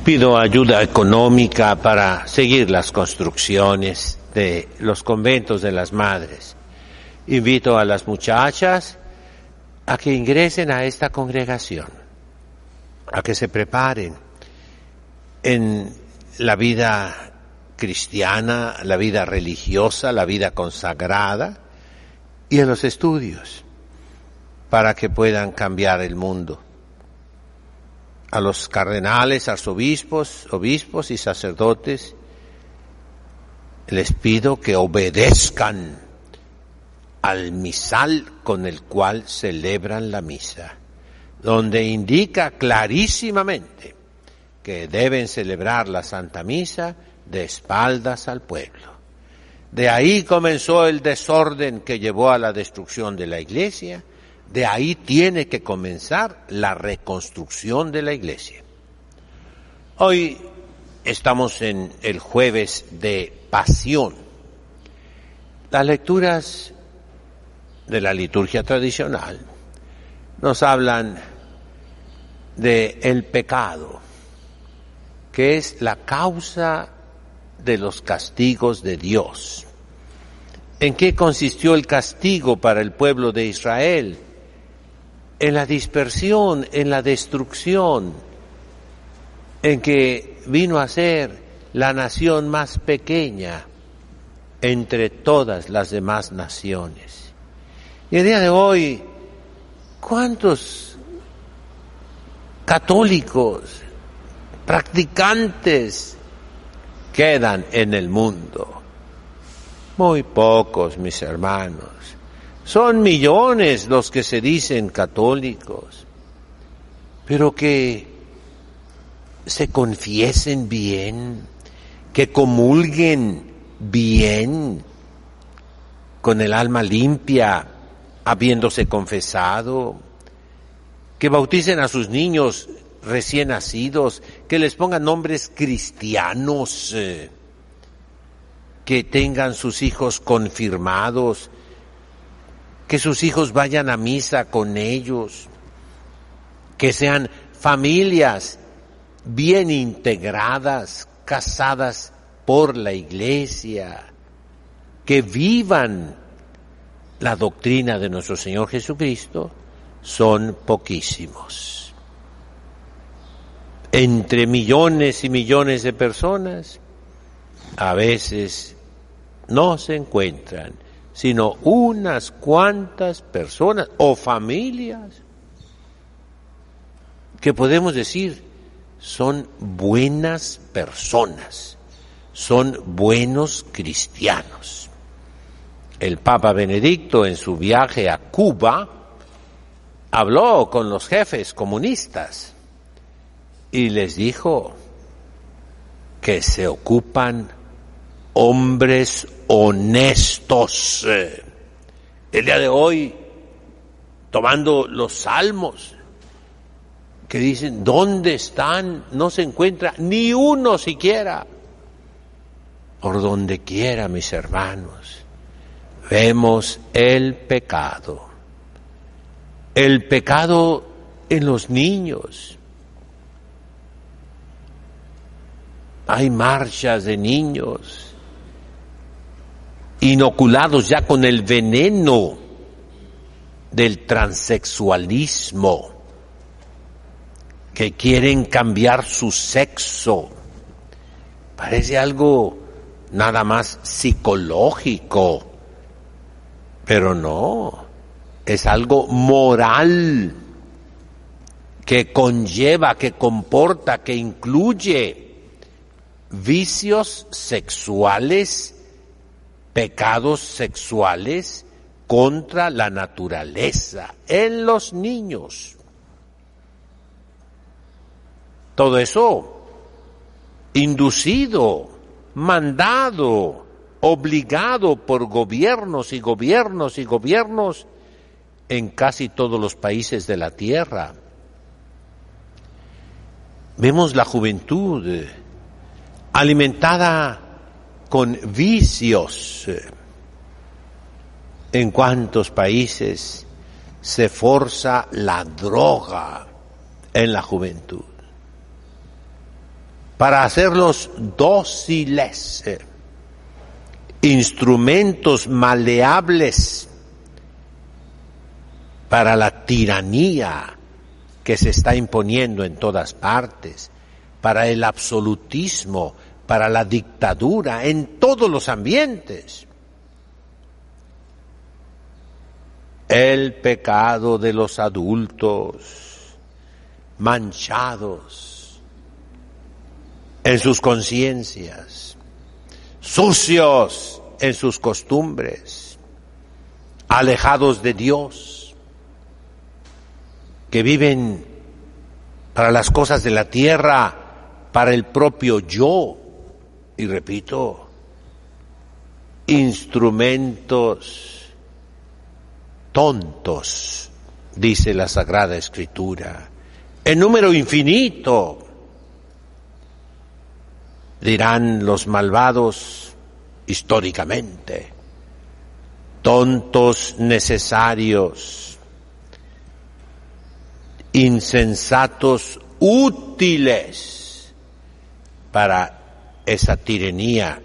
Pido ayuda económica para seguir las construcciones de los conventos de las madres. Invito a las muchachas a que ingresen a esta congregación, a que se preparen en la vida cristiana, la vida religiosa, la vida consagrada y en los estudios, para que puedan cambiar el mundo. A los cardenales, arzobispos, obispos y sacerdotes les pido que obedezcan al misal con el cual celebran la misa, donde indica clarísimamente que deben celebrar la Santa Misa de espaldas al pueblo. De ahí comenzó el desorden que llevó a la destrucción de la Iglesia. De ahí tiene que comenzar la reconstrucción de la Iglesia. Hoy estamos en el jueves de Pasión. Las lecturas de la liturgia tradicional nos hablan de el pecado, que es la causa de los castigos de Dios. ¿En qué consistió el castigo para el pueblo de Israel? En la dispersión, en la destrucción, en que vino a ser la nación más pequeña entre todas las demás naciones. Y el día de hoy, ¿cuántos católicos, practicantes quedan en el mundo? Muy pocos, mis hermanos. Son millones los que se dicen católicos, pero que se confiesen bien, que comulguen bien, con el alma limpia, habiéndose confesado, que bauticen a sus niños recién nacidos, que les pongan nombres cristianos, que tengan sus hijos confirmados, que sus hijos vayan a misa con ellos, que sean familias bien integradas, casadas por la Iglesia, que vivan la doctrina de nuestro Señor Jesucristo, son poquísimos. Entre millones y millones de personas, a veces no se encuentran sino unas cuantas personas o familias que podemos decir son buenas personas, son buenos cristianos. El Papa Benedicto, en su viaje a Cuba, habló con los jefes comunistas y les dijo que se ocupan hombres honestos. El día de hoy, tomando los salmos, que dicen, ¿dónde están? No se encuentra ni uno siquiera. Por donde quiera, mis hermanos, vemos el pecado en los niños. Hay marchas de niños inoculados ya con el veneno del transexualismo, que quieren cambiar su sexo. Parece algo nada más psicológico, pero no, es algo moral, que conlleva, que comporta, que incluye vicios sexuales, pecados sexuales contra la naturaleza en los niños. Todo eso inducido, mandado, obligado por gobiernos y gobiernos y gobiernos en casi todos los países de la tierra. Vemos la juventud alimentada con vicios. ¿En cuántos países se forza la droga en la juventud? para hacerlos dóciles, instrumentos maleables para la tiranía que se está imponiendo en todas partes, para el absolutismo, para la dictadura, en todos los ambientes. El pecado de los adultos, manchados en sus conciencias, sucios en sus costumbres, alejados de Dios, que viven para las cosas de la tierra, para el propio yo, y repito, instrumentos tontos, dice la Sagrada Escritura, en número infinito. Dirán los malvados históricamente, tontos necesarios, insensatos útiles para esa tiranía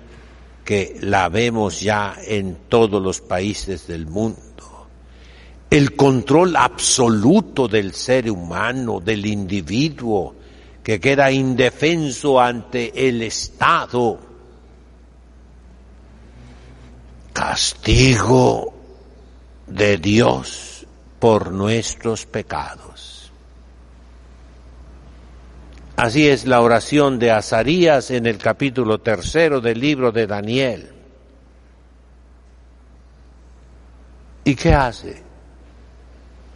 que la vemos ya en todos los países del mundo. El control absoluto del ser humano, del individuo, que queda indefenso ante el Estado. Castigo de Dios por nuestros pecados. Así es la oración de Azarías en el capítulo 3 del libro de Daniel. ¿Y qué hace?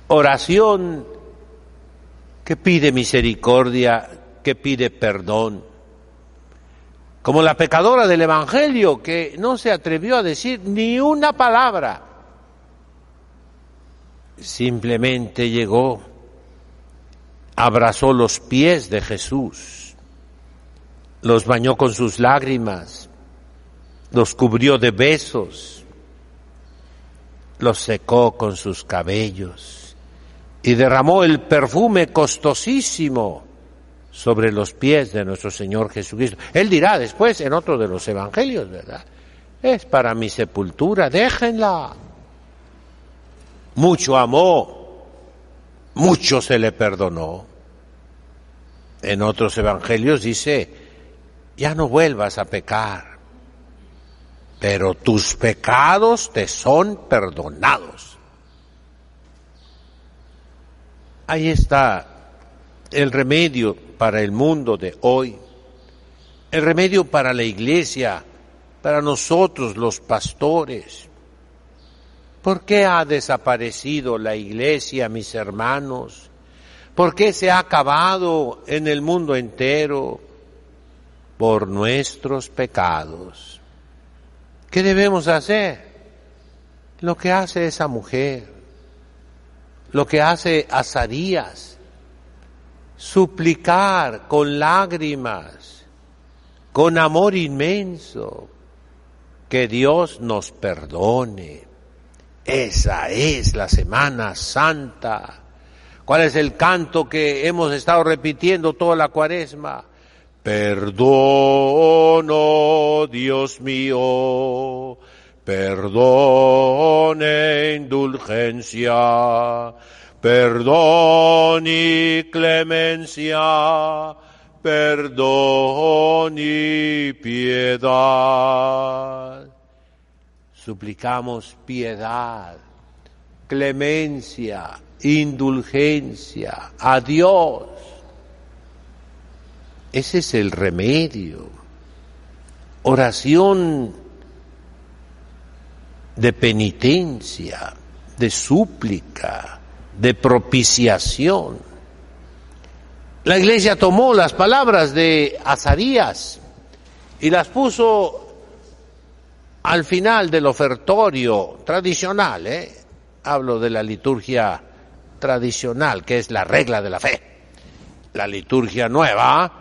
Oración que pide misericordia, que pide perdón. Como la pecadora del Evangelio, que no se atrevió a decir ni una palabra. Simplemente llegó, abrazó los pies de Jesús, los bañó con sus lágrimas, los cubrió de besos, los secó con sus cabellos y derramó el perfume costosísimo sobre los pies de nuestro Señor Jesucristo. Él dirá después en otro de los evangelios, ¿verdad? Es para mi sepultura, déjenla. Mucho amó, mucho se le perdonó. En otros evangelios dice, ya no vuelvas a pecar, pero tus pecados te son perdonados. Ahí está el remedio para el mundo de hoy, el remedio para la iglesia, para nosotros los pastores. ¿Por qué ha desaparecido la iglesia, mis hermanos? ¿Por qué se ha acabado en el mundo entero? Por nuestros pecados. ¿Qué debemos hacer? Lo que hace esa mujer, lo que hace Azarías, suplicar con lágrimas, con amor inmenso, que Dios nos perdone. Esa es la Semana Santa. ¿Cuál es el canto que hemos estado repitiendo toda la Cuaresma? Perdono, Dios mío, perdone, indulgencia, perdón y clemencia, perdón y piedad. Suplicamos piedad, clemencia, indulgencia a Dios. Ese es el remedio. Oración de penitencia, de súplica, de propiciación. La Iglesia tomó las palabras de Azarías y las puso al final del ofertorio tradicional, Hablo de la liturgia tradicional, que es la regla de la fe. La liturgia nueva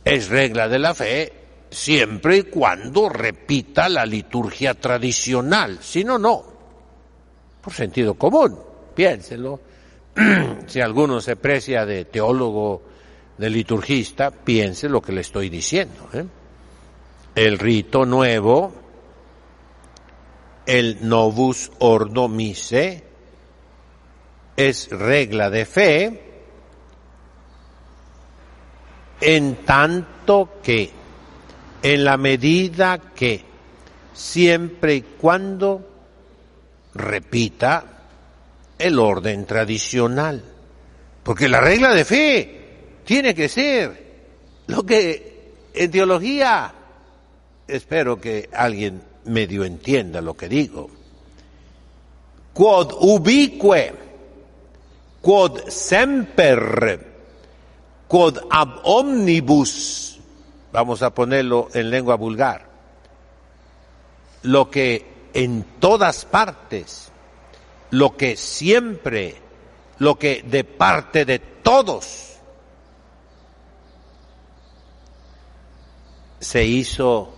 es regla de la fe siempre y cuando repita la liturgia tradicional, si no, no. Por sentido común, piénselo. Si alguno se precia de teólogo, de liturgista piense lo que le estoy diciendo. El rito nuevo, el Novus Ordo Missae, es regla de fe, en tanto que, en la medida que, siempre y cuando repita el orden tradicional. Porque la regla de fe tiene que ser lo que en teología, espero que alguien medio entienda lo que digo, quod ubique, quod semper, quod ab omnibus, vamos a ponerlo en lengua vulgar, lo que en todas partes, lo que siempre, lo que de parte de todos se hizo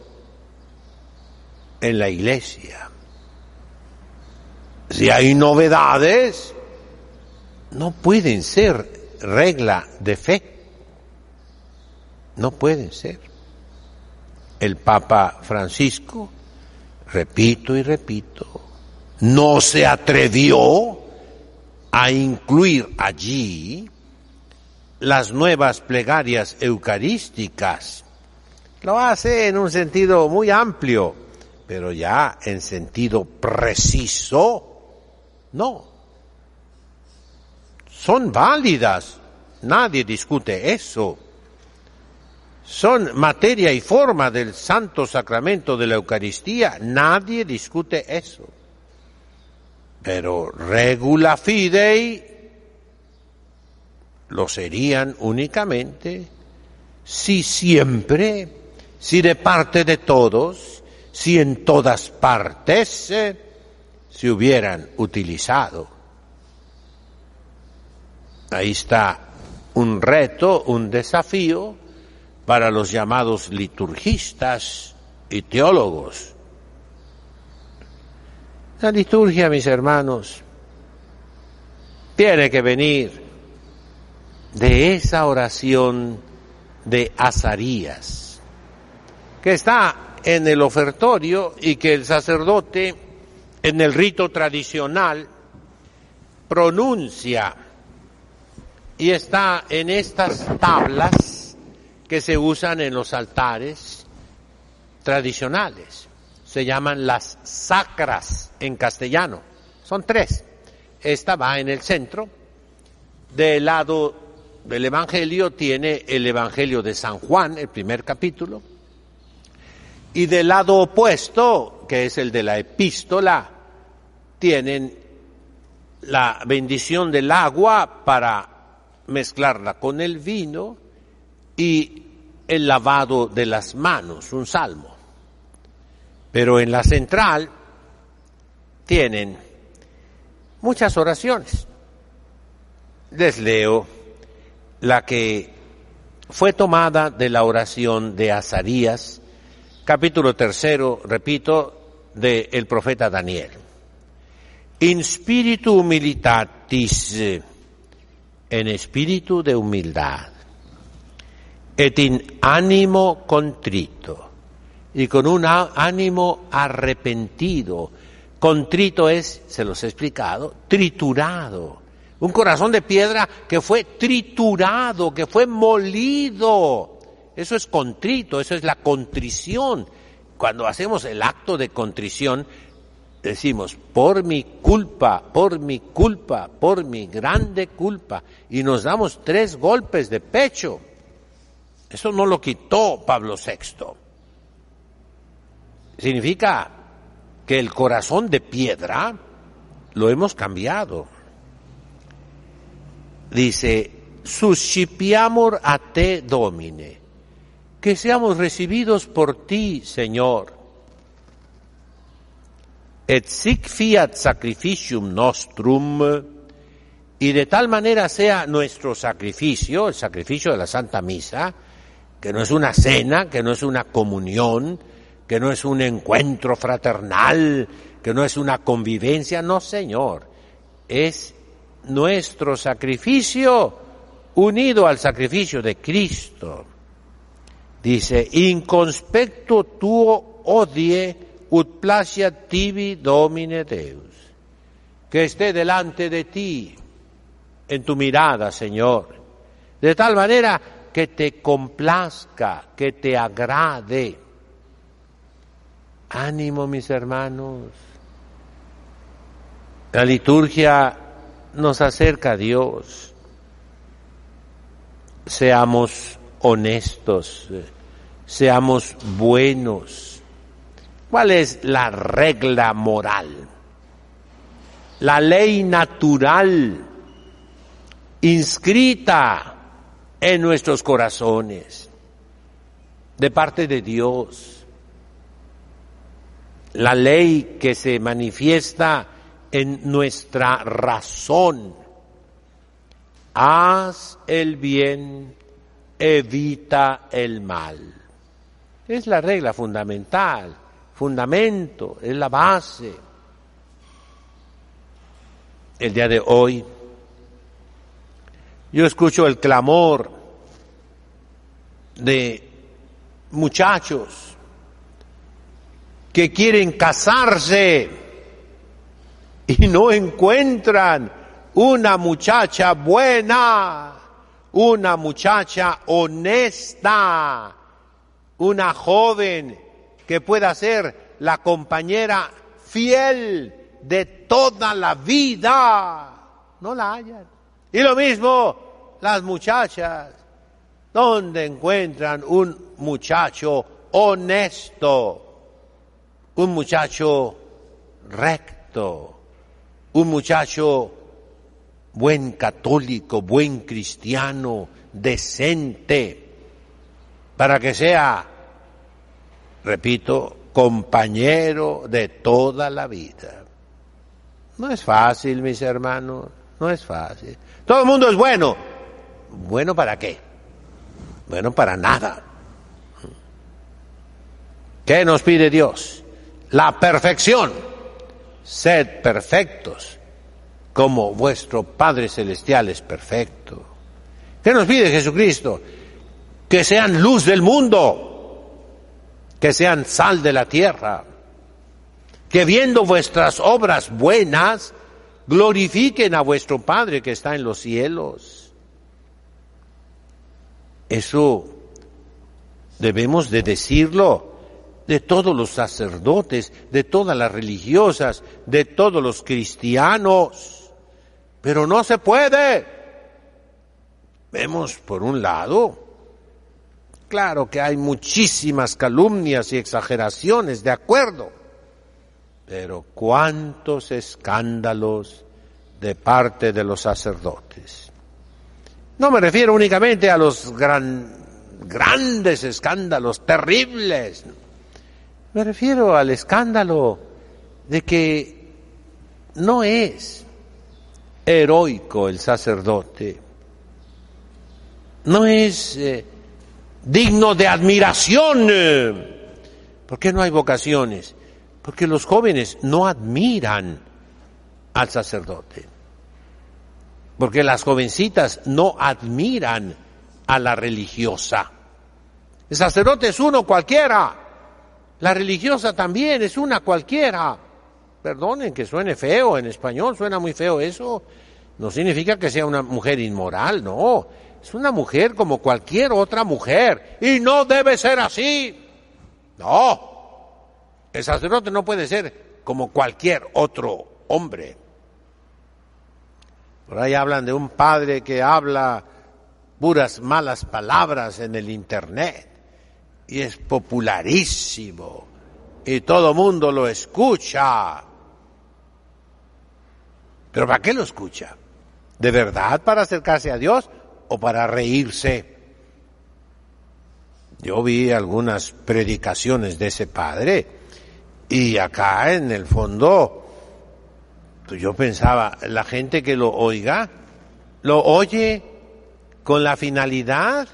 en la iglesia. Si hay novedades, no pueden ser regla de fe. No pueden ser. El Papa Francisco, repito y repito, no se atrevió a incluir allí las nuevas plegarias eucarísticas. Lo hace en un sentido muy amplio, pero ya en sentido preciso, no. Son válidas, nadie discute eso. Son materia y forma del santo sacramento de la Eucaristía, nadie discute eso. Pero regula fidei lo serían únicamente si siempre, si de parte de todos, si en todas partes se hubieran utilizado. Ahí está un reto, un desafío para los llamados liturgistas y teólogos. La liturgia, mis hermanos, tiene que venir de esa oración de Azarías, que está en el ofertorio y que el sacerdote en el rito tradicional pronuncia, y está en estas tablas que se usan en los altares tradicionales. Se llaman las sacras en castellano. Son 3. Esta va en el centro. Del lado del Evangelio tiene el Evangelio de San Juan, el primer capítulo. Y del lado opuesto, que es el de la epístola, tienen la bendición del agua para mezclarla con el vino y el lavado de las manos, un salmo. Pero en la central tienen muchas oraciones. Les leo la que fue tomada de la oración de Azarías, capítulo 3, repito, del profeta Daniel. In spiritu humilitatis, en espíritu de humildad, et in ánimo contrito, y con un ánimo arrepentido. Contrito es, se los he explicado, triturado. Un corazón de piedra que fue triturado, que fue molido. Eso es contrito, eso es la contrición. Cuando hacemos el acto de contrición, decimos, por mi culpa, por mi culpa, por mi grande culpa. Y nos damos 3 golpes de pecho. Eso no lo quitó Pablo VI. Significa que el corazón de piedra lo hemos cambiado. Dice, suscipiamur a te, Domine, que seamos recibidos por ti, Señor. Et sic fiat sacrificium nostrum, y de tal manera sea nuestro sacrificio, el sacrificio de la Santa Misa, que no es una cena, que no es una comunión, que no es un encuentro fraternal, que no es una convivencia, no, Señor, es nuestro sacrificio unido al sacrificio de Cristo. Dice, in conspecto tuo odie ut placeat tibi Domine Deus. Que esté delante de ti, en tu mirada, Señor, de tal manera que te complazca, que te agrade. Ánimo, mis hermanos. La liturgia nos acerca a Dios. Seamos honestos, seamos buenos. ¿Cuál es la regla moral? La ley natural inscrita en nuestros corazones, de parte de Dios. La ley que se manifiesta en nuestra razón. Haz el bien, evita el mal. Es la regla fundamental, fundamento, es la base. El día de hoy, yo escucho el clamor de muchachos que quieren casarse y no encuentran una muchacha buena, una muchacha honesta, una joven que pueda ser la compañera fiel de toda la vida. No la hallan. Y lo mismo las muchachas. ¿Dónde encuentran un muchacho honesto? Un muchacho recto, un muchacho buen católico, buen cristiano, decente, para que sea, repito, compañero de toda la vida. No es fácil, mis hermanos, no es fácil. Todo el mundo es bueno. ¿Bueno para qué? Bueno, para nada. ¿Qué nos pide Dios? La perfección. Sed perfectos, como vuestro Padre Celestial es perfecto. ¿Qué nos pide Jesucristo? Que sean luz del mundo, que sean sal de la tierra, que viendo vuestras obras buenas, glorifiquen a vuestro Padre que está en los cielos. Eso debemos de decirlo de todos los sacerdotes, de todas las religiosas, de todos los cristianos. Pero no se puede. Vemos por un lado, claro que hay muchísimas calumnias y exageraciones, de acuerdo, pero cuántos escándalos de parte de los sacerdotes. No me refiero únicamente a los grandes escándalos, terribles. Me refiero al escándalo de que no es heroico el sacerdote, no es digno de admiración. ¿Por qué no hay vocaciones? Porque los jóvenes no admiran al sacerdote, porque las jovencitas no admiran a la religiosa. El sacerdote es uno cualquiera. La religiosa también es una cualquiera. Perdonen que suene feo, en español suena muy feo eso. No significa que sea una mujer inmoral, no. Es una mujer como cualquier otra mujer. Y no debe ser así. No. El sacerdote no puede ser como cualquier otro hombre. Por ahí hablan de un padre que habla puras malas palabras en el internet. Y es popularísimo, y todo mundo lo escucha. ¿Pero para qué lo escucha? ¿De verdad para acercarse a Dios o para reírse? Yo vi algunas predicaciones de ese padre, y acá en el fondo, yo pensaba, la gente que lo oiga, lo oye con la finalidad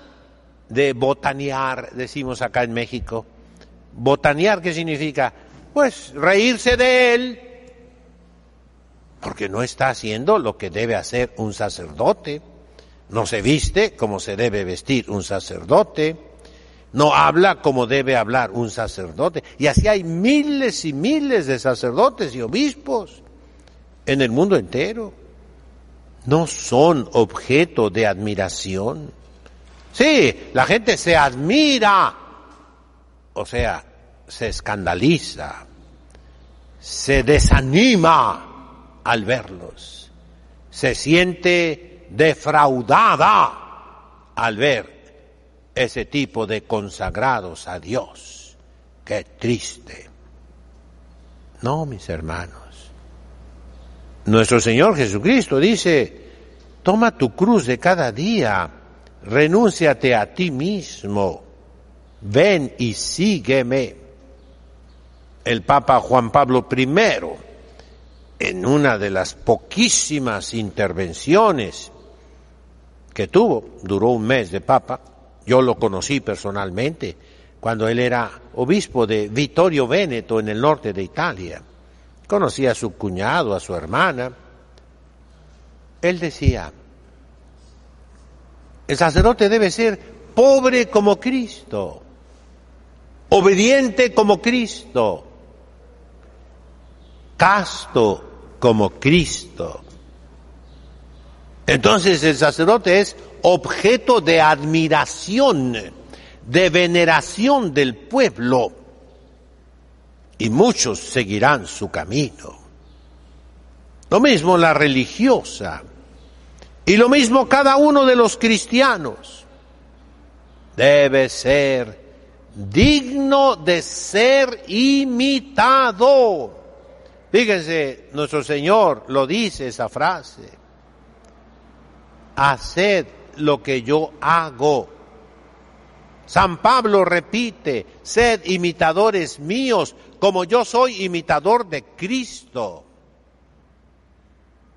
de botanear, decimos acá en México. ¿Botanear qué significa? Pues reírse de él, porque no está haciendo lo que debe hacer un sacerdote. no se viste como se debe vestir un sacerdote, no habla como debe hablar un sacerdote. Y así hay miles y miles de sacerdotes y obispos en el mundo entero. No son objeto de admiración. Sí, la gente se admira, o sea, se escandaliza, se desanima al verlos, se siente defraudada al ver ese tipo de consagrados a Dios. ¡Qué triste! No, mis hermanos. Nuestro Señor Jesucristo dice, toma tu cruz de cada día, renúnciate a ti mismo, ven y sígueme. El Papa Juan Pablo I, en una de las poquísimas intervenciones que tuvo, duró un mes de Papa, yo lo conocí personalmente, cuando él era obispo de Vittorio Veneto en el norte de Italia. Conocí a su cuñado, a su hermana. Él decía, el sacerdote debe ser pobre como Cristo, obediente como Cristo, casto como Cristo. Entonces el sacerdote es objeto de admiración, de veneración del pueblo, y muchos seguirán su camino. Lo mismo la religiosa, y lo mismo cada uno de los cristianos. Debe ser digno de ser imitado. Fíjense, nuestro Señor lo dice esa frase. Haced lo que yo hago. San Pablo repite, sed imitadores míos, como yo soy imitador de Cristo.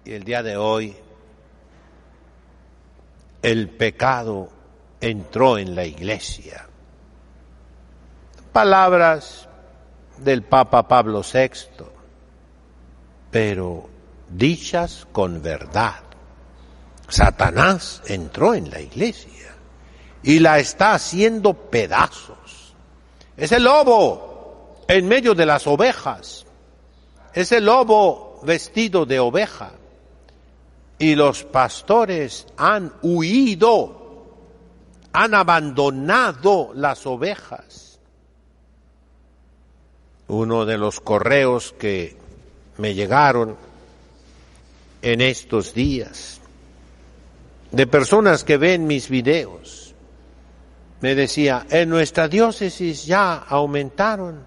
Y el día de hoy, el pecado entró en la Iglesia. Palabras del Papa Pablo VI, pero dichas con verdad. Satanás entró en la Iglesia y la está haciendo pedazos. Es el lobo en medio de las ovejas. Es el lobo vestido de oveja. Y los pastores han huido, han abandonado las ovejas. Uno de los correos que me llegaron en estos días, de personas que ven mis videos, me decía, en nuestra diócesis ya aumentaron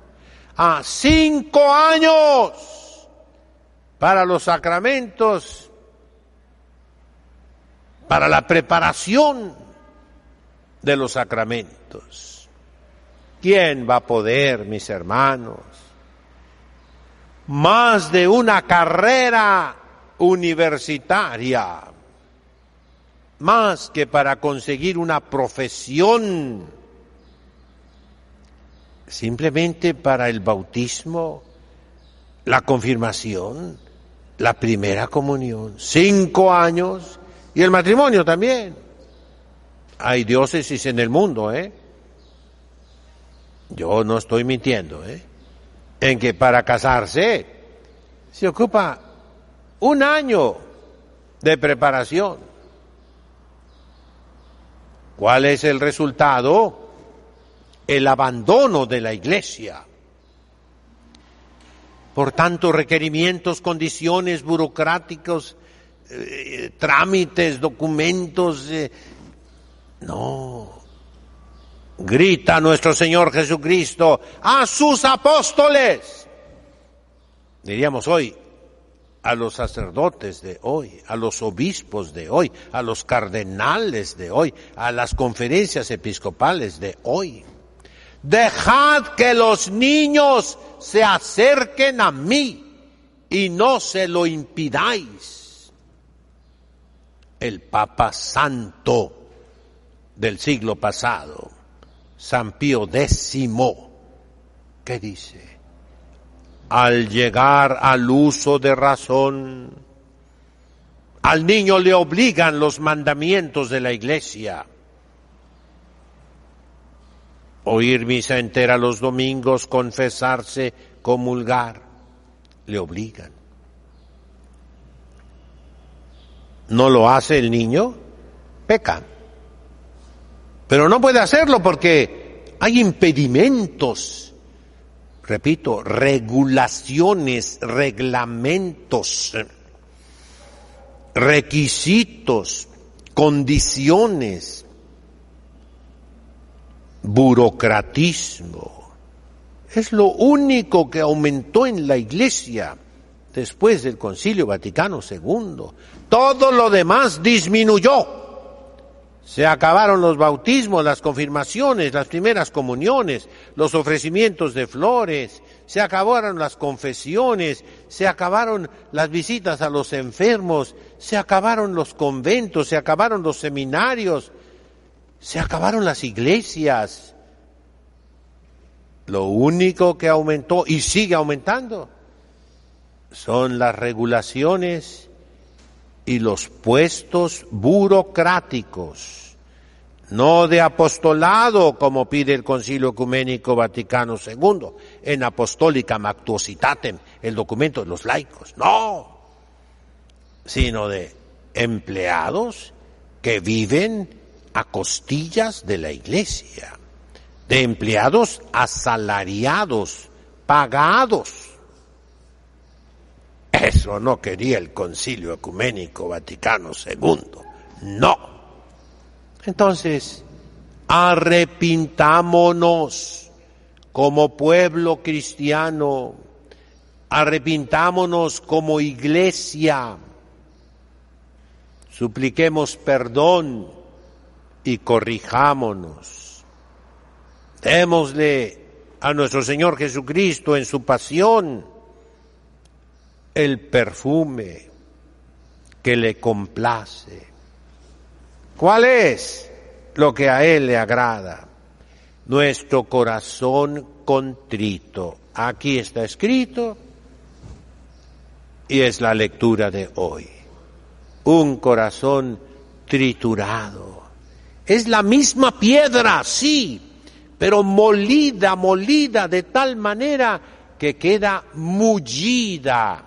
a 5 años para los sacramentos, para la preparación de los sacramentos. ¿Quién va a poder, mis hermanos? Más de una carrera universitaria, más que para conseguir una profesión, simplemente para el bautismo, la confirmación, la primera comunión, 5 años, y el matrimonio también. Hay diócesis en el mundo, yo no estoy mintiendo, en que para casarse se ocupa 1 año de preparación. ¿Cuál es el resultado? El abandono de la Iglesia. Por tanto, requerimientos, condiciones burocráticos, trámites, documentos. No. Grita nuestro Señor Jesucristo a sus apóstoles. Diríamos hoy, a los sacerdotes de hoy, a los obispos de hoy, a los cardenales de hoy, a las conferencias episcopales de hoy. Dejad que los niños se acerquen a mí y no se lo impidáis. El Papa Santo del siglo pasado, San Pío X, ¿qué dice? Al llegar al uso de razón, Al niño le obligan los mandamientos de la Iglesia. Oír misa entera los domingos, confesarse, comulgar, le obligan. ¿No lo hace el niño? Peca. Pero no puede hacerlo porque hay impedimentos. Repito, regulaciones, reglamentos, requisitos, condiciones, burocratismo. Es lo único que aumentó en la Iglesia después del Concilio Vaticano II. Todo lo demás disminuyó. Se acabaron los bautismos, las confirmaciones, las primeras comuniones, los ofrecimientos de flores, se acabaron las confesiones, se acabaron las visitas a los enfermos, se acabaron los conventos, se acabaron los seminarios, se acabaron las iglesias. Lo único que aumentó y sigue aumentando son las regulaciones y los puestos burocráticos, no de apostolado como pide el Concilio Ecuménico Vaticano II, en Apostolicam Actuositatem, el documento de los laicos, no, sino de empleados que viven a costillas de la Iglesia, de empleados asalariados, pagados. Eso no quería el Concilio Ecuménico Vaticano II, no. Entonces, arrepintámonos como pueblo cristiano, arrepintámonos como iglesia, supliquemos perdón y corrijámonos. Démosle a nuestro Señor Jesucristo en su pasión el perfume que le complace. ¿Cuál es lo que a Él le agrada? Nuestro corazón contrito. Aquí está escrito y es la lectura de hoy. Un corazón triturado. Es la misma piedra, sí, pero molida de tal manera que queda mullida.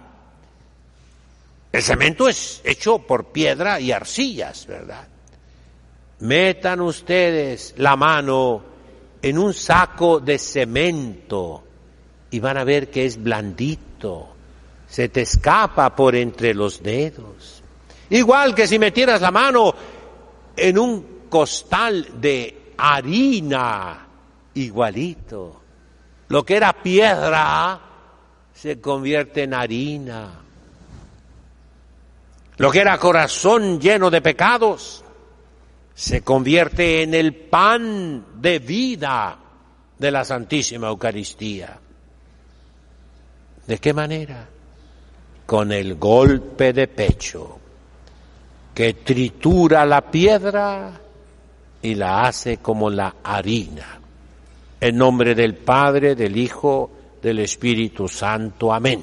El cemento es hecho por piedra y arcillas, ¿verdad? Metan ustedes la mano en un saco de cemento y van a ver que es blandito, se te escapa por entre los dedos. Igual que si metieras la mano en un costal de harina, igualito. Lo que era piedra se convierte en harina. Lo que era corazón lleno de pecados se convierte en el pan de vida de la Santísima Eucaristía. ¿De qué manera? Con el golpe de pecho que tritura la piedra y la hace como la harina. En nombre del Padre, del Hijo, del Espíritu Santo. Amén.